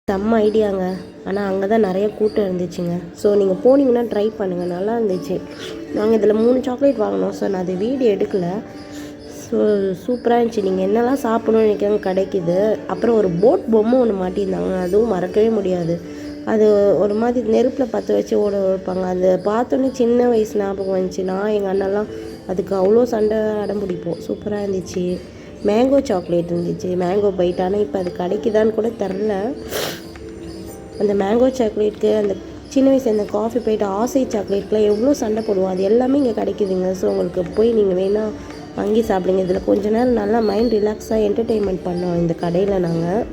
செம்ம ஐடியாங்க. ஆனால் அங்கே தான் நிறைய கூட்டம் இருந்துச்சுங்க. ஸோ நீங்கள் போனீங்கன்னா ட்ரை பண்ணுங்கள், நல்லா இருந்துச்சு. நாங்கள் இதில் 3 சாக்லேட் வாங்கினோம். ஸோ நான் அது வீடியோ எடுக்கலை. ஸோ சூப்பராக இருந்துச்சு. நீங்கள் என்னெல்லாம் சாப்பிடணும்னு நினைக்கிறாங்க கிடைக்கிது. அப்புறம் ஒரு போட் பொம்மை ஒன்று மாட்டியிருந்தாங்க, அதுவும் மறக்கவே முடியாது. அது ஒரு மாதிரி நெருப்பில் பற்ற வச்சு ஓட வைப்பாங்க. அதை பார்த்தோன்னே சின்ன வயசு ஞாபகம் வந்துச்சு. நான் எங்கள் அண்ணெல்லாம் அதுக்கு அவ்வளோ சண்டை அடம் பிடிப்போம். சூப்பராக இருந்துச்சு. மேங்கோ சாக்லேட் இருந்துச்சு, மேங்கோ பைட். ஆனால் இப்போ அது கிடைக்குதான்னு கூட தெரில. அந்த மேங்கோ சாக்லேட்டுக்கு அந்த சின்ன வயசு அந்த காஃபி பைட், ஆசை சாக்லேட்லாம் எவ்வளோ சண்டை போடுவோம். அது எல்லாமே இங்கே கிடைக்குதுங்க. ஸோ உங்களுக்கு போய் நீங்கள் வேணால் வாங்கி சாப்பிடுங்க. இதில் கொஞ்ச நேரம் நல்லா மைண்ட் ரிலாக்ஸாக என்டர்டெயின்மெண்ட் பண்ணோம் இந்த கடையில் நாங்கள்.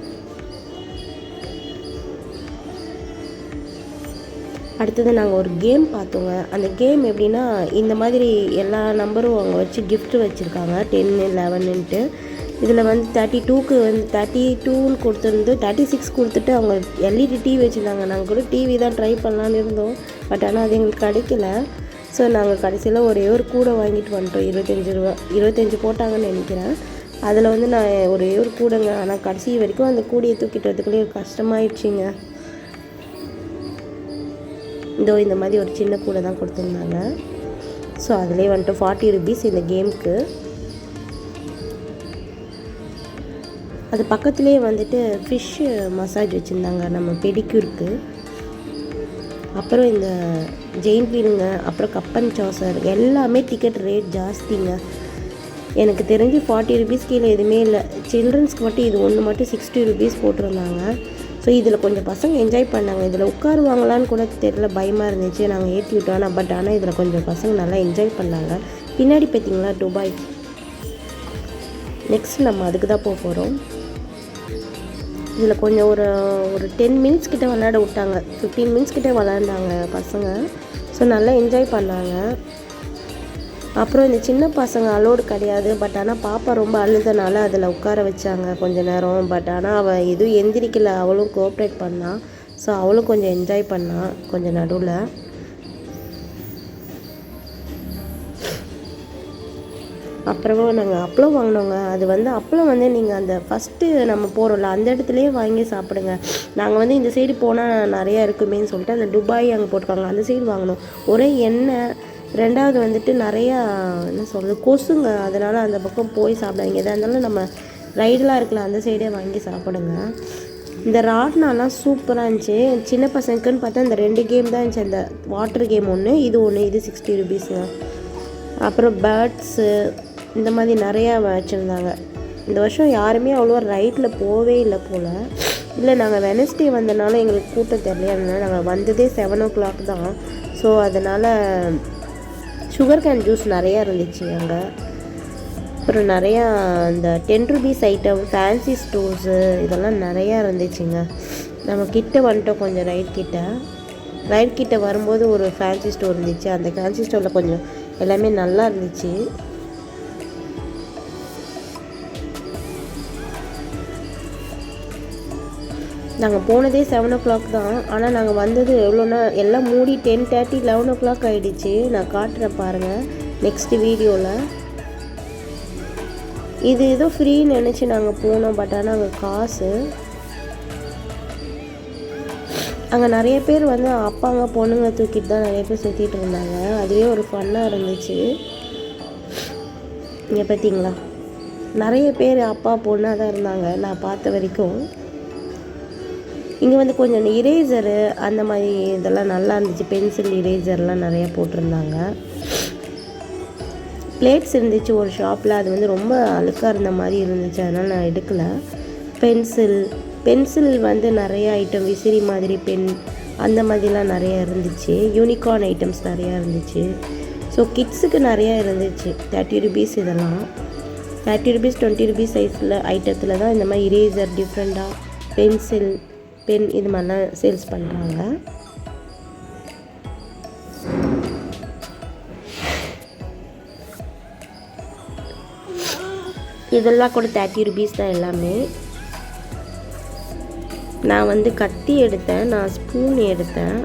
அடுத்தது நாங்கள் ஒரு கேம் பார்த்தோங்க. அந்த கேம் எப்படின்னா, இந்த மாதிரி எல்லா நம்பரும் அவங்க வச்சு கிஃப்ட் வச்சுருக்காங்க, 10, 11ன்ட்டு. இதில் வந்து 32க்கு வந்து 32ன்னு கொடுத்துருந்து 36 கொடுத்துட்டு அவங்க எல்இடி டிவி வச்சுருந்தாங்க. நாங்கள் கூட டிவி தான் ட்ரை பண்ணலான்னு இருந்தோம். பட் ஆனால் அது எங்களுக்கு கிடைக்கல. ஸோ நாங்கள் கடைசியில் ஒரே ஒரு கூடை வாங்கிட்டு வந்துட்டோம். 25 ரூபா, 25 போட்டாங்கன்னு நினைக்கிறேன். அதில் வந்து நான் ஒரே ஒரு கூடைங்க. ஆனால் கடைசி வரைக்கும் அந்த கூடையை தூக்கிட்டு வரதுக்குள்ளே கஷ்டமாயிடுச்சிங்க. இந்த மாதிரி ஒரு சின்ன கூடை தான் கொடுத்துருந்தாங்க. ஸோ அதிலே வந்துட்டு 40 rupees இந்த கேமுக்கு. அது பக்கத்துலேயே வந்துட்டு ஃபிஷ்ஷு மசாஜ் வச்சுருந்தாங்க நம்ம பெடிக்யூருக்கு. அப்புறம் இந்த ஜெயின் வீலுங்க, அப்புறம் கப்பன் சாசர் எல்லாமே டிக்கெட் ரேட் ஜாஸ்திங்க. எனக்கு தெரிஞ்சு 40 rupees கீழே எதுவுமே இல்லை. சில்ட்ரன்ஸ்க்கு மட்டும் இது ஒன்று மட்டும் 60 rupees போட்டிருந்தாங்க. ஸோ இதில் கொஞ்சம் பசங்க என்ஜாய் பண்ணாங்க. இதில் உட்காருவாங்களான்னு கூட தெரியல, பயமாக இருந்துச்சு. நாங்கள் ஏற்றி விட்டோம். பட் ஆனால் இதில் கொஞ்சம் பசங்க நல்லா என்ஜாய் பண்ணாங்க. பின்னாடி பார்த்தீங்களா துபாய். நெக்ஸ்ட் நம்ம அதுக்கு தான் போக போகிறோம். இதில் கொஞ்சம் ஒரு 10 minutes கிட்டே விளையாட விட்டாங்க. 15 minutes கிட்டே விளையாண்டாங்க பசங்க. ஸோ நல்லா என்ஜாய் பண்ணாங்க. அப்புறம் இந்த சின்ன பசங்க அலோடு கிடையாது. பட் ஆனால் பாப்பா ரொம்ப அழுதனால அதில் உட்கார வச்சாங்க கொஞ்ச நேரம். பட் ஆனால் அவள் எதுவும் எந்திரிக்கலை, அவளும் கோஆப்ரேட் பண்ணாள். ஸோ அவளும் கொஞ்சம் என்ஜாய் பண்ணாள் கொஞ்சம் நடுவில். அப்புறமா நாங்கள் அப்பளம் வாங்கினோங்க. அது வந்து அப்பளம் வந்து நீங்கள் அந்த ஃபஸ்ட்டு நம்ம போகிறோம்ல அந்த இடத்துலையே வாங்கி சாப்பிடுங்க. நாங்கள் வந்து இந்த சைடு போனால் நிறையா இருக்குமேன்னு சொல்லிட்டு அந்த துபாய் அங்கே போட்டிருக்காங்க, அந்த சைடு வாங்கினோம். ஒரே எண்ணெய். ரெண்டாவது வந்துட்டு நிறையா என்ன சொல்கிறது கொசுங்க. அதனால் அந்த பக்கம் போய் சாப்பிடாதீங்க. எதாக இருந்தாலும் நம்ம ரைடெலாம் இருக்கலாம், அந்த சைடே வாங்கி சாப்பிடுங்க. இந்த ராட்னாலாம் சூப்பராக இருந்துச்சு. சின்ன பசங்களுக்குன்னு பார்த்தா இந்த 2 கேம் தான் இருந்துச்சு. அந்த வாட்டர் கேம் ஒன்று, இது ஒன்று. இது 60 rupeesங்க. அப்புறம் பேர்ட்ஸு இந்த மாதிரி நிறையா வச்சுருந்தாங்க. இந்த வருஷம் யாருமே அவ்வளோ ரைட்டில் போவே இல்லை போல். இல்லை நாங்கள் வெனஸ்டே வந்தனால எங்களுக்கு கூட்டம் தெரியலையா, அதனால நாங்கள் வந்ததே 7 o'clock தான். ஸோ அதனால் சுகர் கேன் ஜூஸ் நிறையா இருந்துச்சு அங்கே. அப்புறம் நிறையா இந்த 10 rupees ஐட்டம், ஃபேன்சி ஸ்டோர்ஸு இதெல்லாம் நிறையா இருந்துச்சுங்க. நம்ம கிட்ட வந்துட்டோம் கொஞ்சம் ரைட் கிட்ட வரும்போது ஒரு ஃபேன்சி ஸ்டோர் இருந்துச்சு. அந்த ஃபேன்சி ஸ்டோரில் கொஞ்சம் எல்லாமே நல்லா இருந்துச்சு. நாங்கள் போனதே 7 o'clock தான். ஆனால் நாங்கள் வந்தது எவ்வளோன்னா எல்லாம் மூடி 10:30, 11 o'clock ஆகிடுச்சு. நான் காட்டுறேன் பாருங்கள் நெக்ஸ்ட்டு வீடியோவில். இது ஏதோ ஃப்ரீன்னு நினச்சி நாங்கள் போனோம். பட் ஆனால் அங்கே காசு. அங்கே நிறைய பேர் வந்து அப்பாங்க பொண்ணுங்க தூக்கிட்டு தான் நிறைய பேர் சுற்றிட்டு இருந்தாங்க. அதுவே ஒரு ஃபன்னாக இருந்துச்சு. இங்கே பார்த்தீங்களா, நிறைய பேர் அப்பா பொண்ணாக தான் இருந்தாங்க நான் பார்த்த வரைக்கும். இங்கே வந்து கொஞ்சம் இரேசரு அந்த மாதிரி இதெல்லாம் நல்லா இருந்துச்சு. பென்சில் இரேசர்லாம் நிறையா போட்டிருந்தாங்க. பிளேட்ஸ் இருந்துச்சு ஒரு ஷாப்பில். அது வந்து ரொம்ப அழுக்காக இருந்த மாதிரி இருந்துச்சு, அதனால் நான் எடுக்கலை. பென்சில் வந்து நிறைய ஐட்டம், விசிறி மாதிரி பென் அந்த மாதிரிலாம் நிறையா இருந்துச்சு. யூனிகார்ன் ஐட்டம்ஸ் நிறையா இருந்துச்சு. ஸோ கிட்ஸுக்கு நிறையா இருந்துச்சு. 30 rupees இதெல்லாம் 30 rupees 20 rupees சைஸில் ஐட்டத்தில் தான் இந்த மாதிரி இரேசர் டிஃப்ரெண்ட்டாக பென்சில் பென் இது மாதிரிலாம் சேல்ஸ் பண்ணுறாங்க. இதெல்லாம் கூட 30 rupees தான் எல்லாமே. நான் வந்து கத்தி எடுத்தேன், நான் ஸ்பூன் எடுத்தேன்.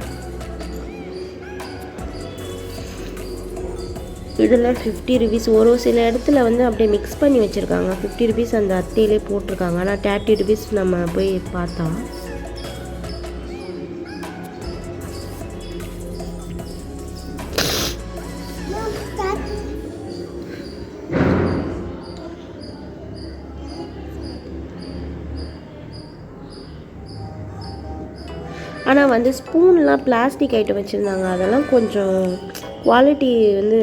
இதெல்லாம் 50 rupees. ஒரு சில இடத்துல வந்து அப்படியே மிக்ஸ் பண்ணி வச்சுருக்காங்க. 50 rupees அந்த அத்தையிலே போட்டிருக்காங்க. ஆனால் 30 rupees நம்ம போய் பார்த்தோம். ஆனால் வந்து ஸ்பூன்லாம் பிளாஸ்டிக் ஐட்டம் வச்சுருந்தாங்க, அதெல்லாம் கொஞ்சம் குவாலிட்டி வந்து